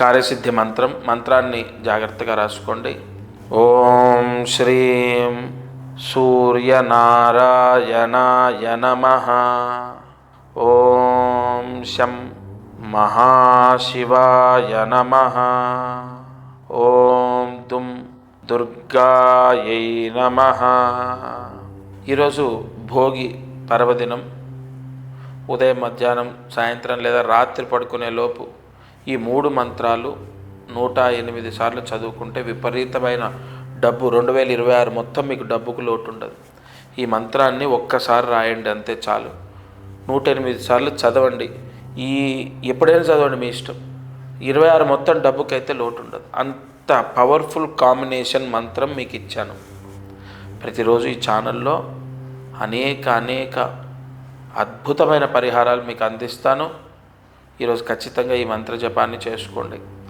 కార్యసిద్ధి మంత్రాన్ని జాగ్రత్తగా రాసుకోండి. ఓం శ్రీం సూర్యనారాయణాయ నమః. ఓం శం మహాశివాయ నమః. ఓం దుం దుర్గాయై నమః. ఈరోజు భోగి పర్వదినం. ఉదయం, మధ్యాహ్నం, సాయంత్రం లేదా రాత్రి పడుకునే లోపు ఈ 3 మంత్రాలు 108 సార్లు చదువుకుంటే విపరీతమైన డబ్బు, 2026 మొత్తం మీకు డబ్బుకు లోటు ఉండదు. ఈ మంత్రాన్ని ఒక్కసారి రాయండి, అంతే చాలు. 108 సార్లు చదవండి. ఎప్పుడైనా చదవండి, మీ ఇష్టం. 26 మొత్తం డబ్బుకైతే లోటు ఉండదు. అంత పవర్ఫుల్ కాంబినేషన్ మంత్రం మీకు ఇచ్చాను. ప్రతిరోజు ఈ ఛానల్లో అనేక అద్భుతమైన పరిహారాలు మీకు అందిస్తాను. ఈరోజు ఖచ్చితంగా ఈ మంత్ర జపాన్ని చేసుకోండి.